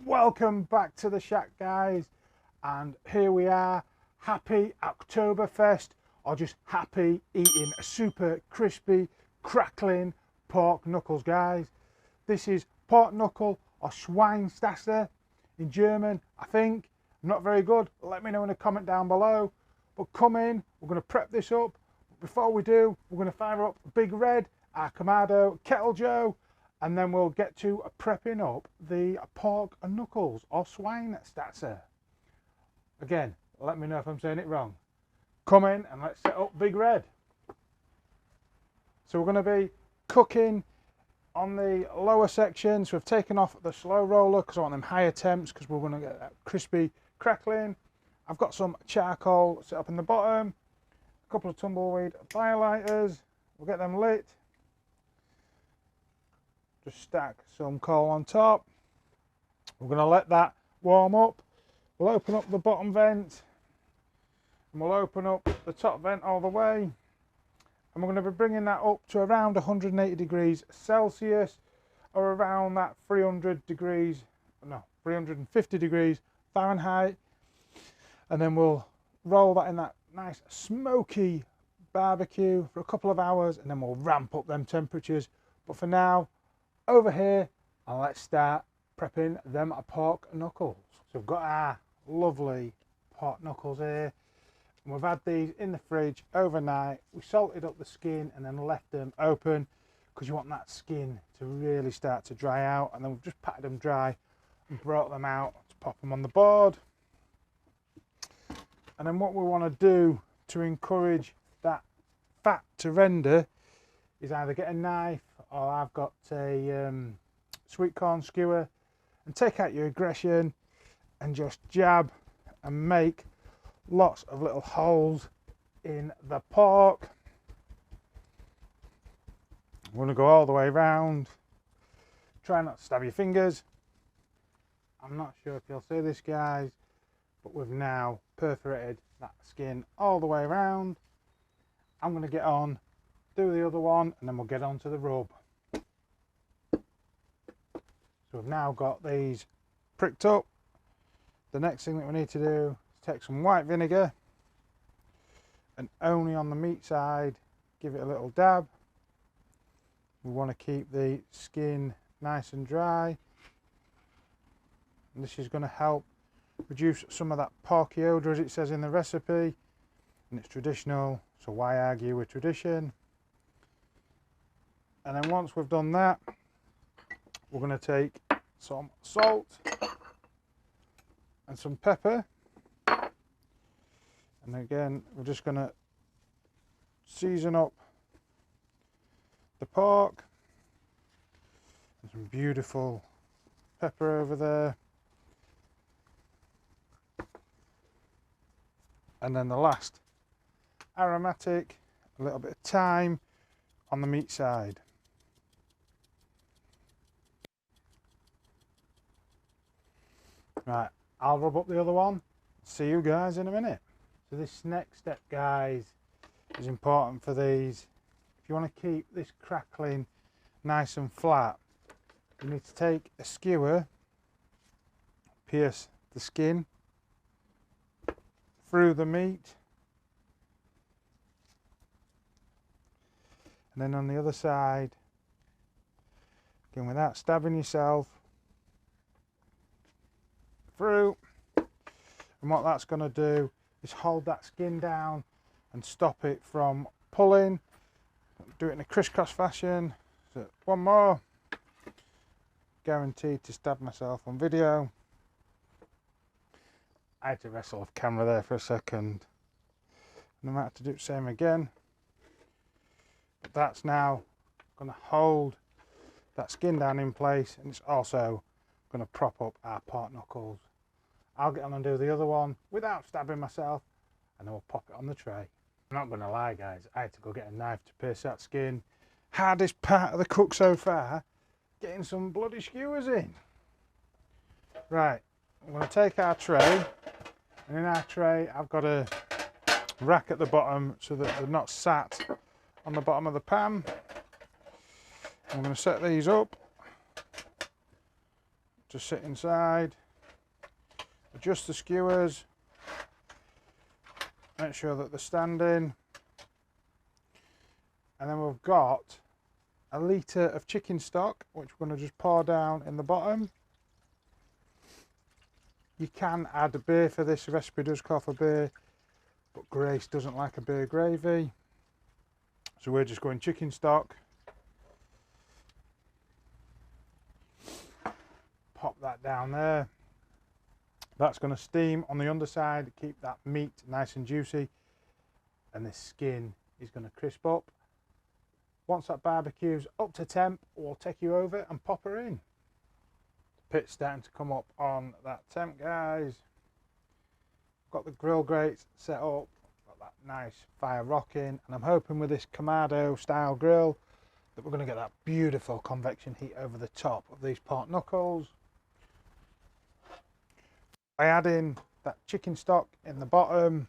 Welcome back to the shack, guys, and here we are. Happy Oktoberfest, or just happy eating a super crispy crackling pork knuckles, guys. This is pork knuckle or Schweinstase in German, I think. I'm not very good, let me know in a comment down below. But come in, we're going to prep this up. Before we do, we're going to fire up Big Red, our Kamado Kettle Joe, and then we'll get to prepping up the pork knuckles or Schweinstase. Again, let me know if I'm saying it wrong. Come in and let's set up Big Red. So we're going to be cooking on the lower section. So we've taken off the slow roller because I want them higher temps because we're going to get that crispy crackling. I've got some charcoal set up in the bottom, a couple of tumbleweed firelighters. We'll get them lit. Just stack some coal on top. We're going to let that warm up. We'll open up the bottom vent and we'll open up the top vent all the way, and we're going to be bringing that up to around 180 degrees Celsius or around that 350 degrees Fahrenheit, and then we'll roll that in that nice smoky barbecue for a couple of hours, and then we'll ramp up them temperatures. But for now, over here, and let's start prepping them pork knuckles. So we've got our lovely pork knuckles here, and we've had these in the fridge overnight. We salted up the skin and then left them open because you want that skin to really start to dry out, and then we've just patted them dry and brought them out to pop them on the board. And then what we want to do to encourage that fat to render is either get a knife, or I've got a sweet corn skewer, and take out your aggression and just jab and make lots of little holes in the pork. I'm going to go all the way around. Try not to stab your fingers. I'm not sure if you'll see this, guys, but we've now perforated that skin all the way around. I'm going to get on, do the other one, and then we'll get on to the rub. So we've now got these pricked up. The next thing that we need to do is take some white vinegar and only on the meat side give it a little dab. We want to keep the skin nice and dry, and this is going to help reduce some of that porky odour as it says in the recipe, and it's traditional, so why argue with tradition? And then once we've done that, we're going to take some salt and some pepper, and again we're just going to season up the pork, and some beautiful pepper over there, and then the last aromatic, a little bit of thyme on the meat side. Right, I'll rub up the other one. See you guys in a minute. So this next step, guys, is important for these. If you want to keep this crackling nice and flat, you need to take a skewer, pierce the skin through the meat, and then on the other side, again without stabbing yourself, through. And what that's going to do is hold that skin down and stop it from pulling. Do it in a crisscross fashion. So one more. Guaranteed to stab myself on video. I had to wrestle off camera there for a second, and I might have to do the same again. But that's now going to hold that skin down in place, and it's also going to prop up our pork knuckles. I'll get on and do the other one without stabbing myself, and then we'll pop it on the tray. I'm not going to lie, guys, I had to go get a knife to pierce that skin. Hardest part of the cook so far, getting some bloody skewers in. Right, I'm going to take our tray, and in our tray I've got a rack at the bottom so that they're not sat on the bottom of the pan. I'm going to set these up to sit inside. Adjust the skewers. Make sure that they're standing. And then we've got a litre of chicken stock, which we're going to just pour down in the bottom. You can add a beer for this, the recipe does call for beer, but Grace doesn't like a beer gravy. So we're just going chicken stock. Pop that down there. That's going to steam on the underside, keep that meat nice and juicy, and the skin is going to crisp up. Once that barbecue's up to temp, we'll take you over and pop her in. The pit's starting to come up on that temp, guys. Got the grill grates set up, got that nice fire rocking, and I'm hoping with this Kamado style grill that we're going to get that beautiful convection heat over the top of these pork knuckles. By adding that chicken stock in the bottom,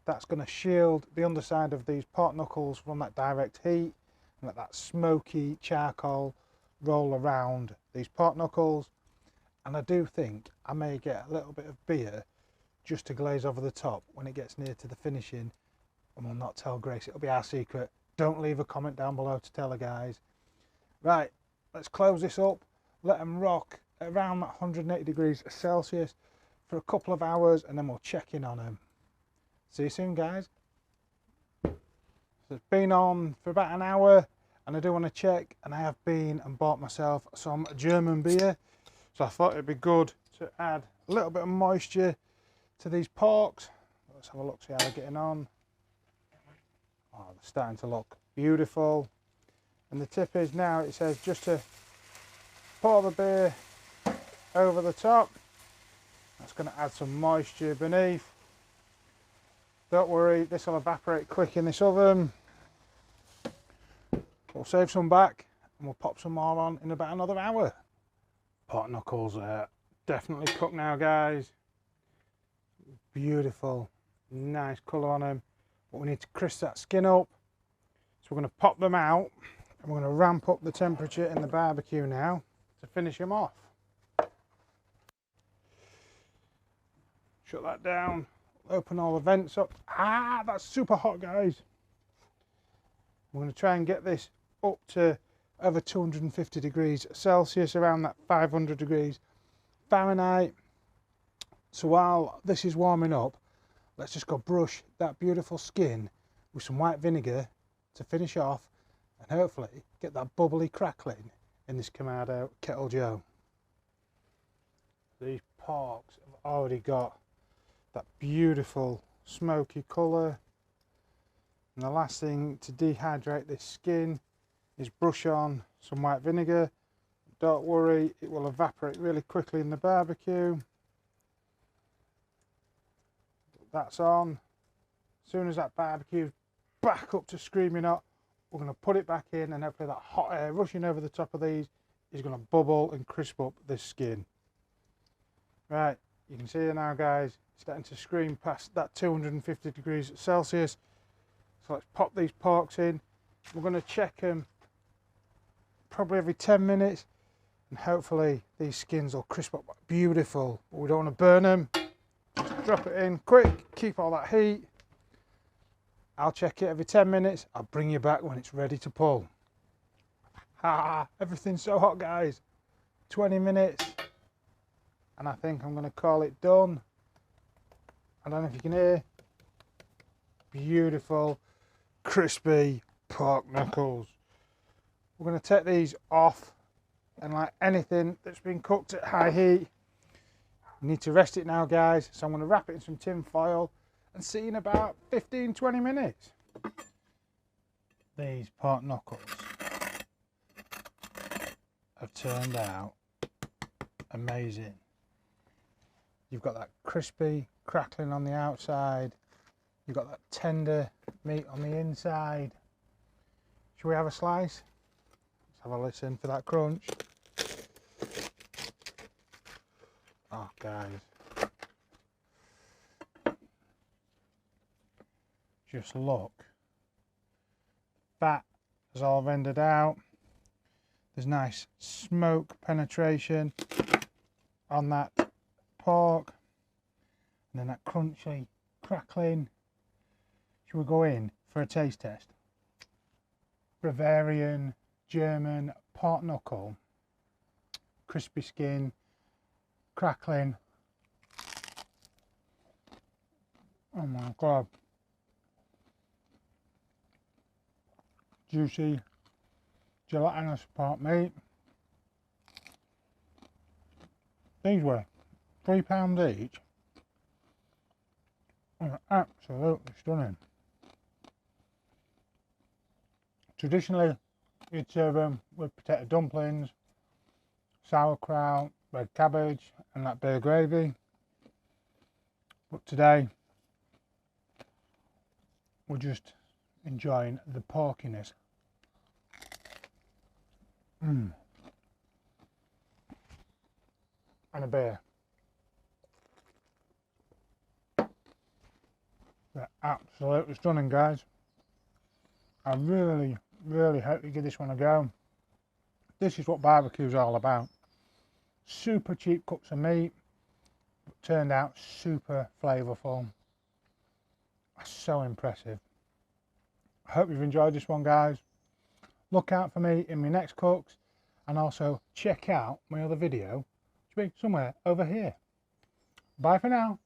that's going to shield the underside of these pork knuckles from that direct heat and let that smoky charcoal roll around these pork knuckles. And I do think I may get a little bit of beer just to glaze over the top when it gets near to the finishing, and we'll not tell Grace, it'll be our secret. Don't leave a comment down below to tell her, guys. Right, let's close this up, let them rock around that 180 degrees Celsius for a couple of hours, and then we'll check in on them. See you soon, guys. So it's been on for about an hour, and I do want to check, and I have been and bought myself some German beer, so I thought it'd be good to add a little bit of moisture to these porks. Let's have a look, see how they're getting on. Oh, they're starting to look beautiful. And the tip is now, it says just to pour the beer over the top. That's going to add some moisture beneath. Don't worry, this will evaporate quick in this oven. We'll save some back and we'll pop some more on in about another hour. Pork knuckles are definitely cooked now, guys. Beautiful, nice colour on them. But we need to crisp that skin up. So we're going to pop them out and we're going to ramp up the temperature in the barbecue now to finish them off. Shut that down, open all the vents up. Ah, that's super hot, guys. We're going to try and get this up to over 250 degrees Celsius, around that 500 degrees Fahrenheit. So while this is warming up, let's just go brush that beautiful skin with some white vinegar to finish off, and hopefully get that bubbly crackling in this Kamado Kettle Joe. These porks have already got that beautiful smoky colour, and the last thing to dehydrate this skin is brush on some white vinegar. Don't worry, it will evaporate really quickly in the barbecue. That's on. As soon as that barbecue is back up to screaming hot, we're going to put it back in, and hopefully that hot air rushing over the top of these is going to bubble and crisp up this skin. Right, you can see it now, guys, starting to scream past that 250 degrees Celsius. So let's pop these porks in. We're going to check them probably every 10 minutes, and hopefully these skins will crisp up beautiful, but we don't want to burn them. Just drop it in quick, keep all that heat. I'll check it every 10 minutes. I'll bring you back when it's ready to pull. Ha! Everything's so hot, guys. 20 minutes, and I think I'm going to call it done. I don't know if you can hear. Beautiful, crispy pork knuckles. We're going to take these off, and like anything that's been cooked at high heat, you need to rest it now, guys. So I'm going to wrap it in some tin foil and see you in about 15-20 minutes. These pork knuckles have turned out amazing. You've got that crispy crackling on the outside, you've got that tender meat on the inside. Should we have a slice? Let's have a listen for that crunch. Oh, guys, just look. Fat is all rendered out. There's nice smoke penetration on that pork, and then that crunchy crackling. Should we go in for a taste test? Bavarian German pork knuckle, crispy skin, crackling. Oh my god, juicy gelatinous pork meat. These were £3 each. They're absolutely stunning. Traditionally, you'd serve them with potato dumplings, sauerkraut, red cabbage, and that beer gravy. But today, we're just enjoying the porkiness. And a beer. They're absolutely stunning, guys. I really hope you give this one a go. This is what barbecue's all about. Super cheap cuts of meat, but turned out super flavourful. So impressive. I hope you've enjoyed this one, guys. Look out for me in my next cooks, and also check out my other video, which will be somewhere over here. Bye for now.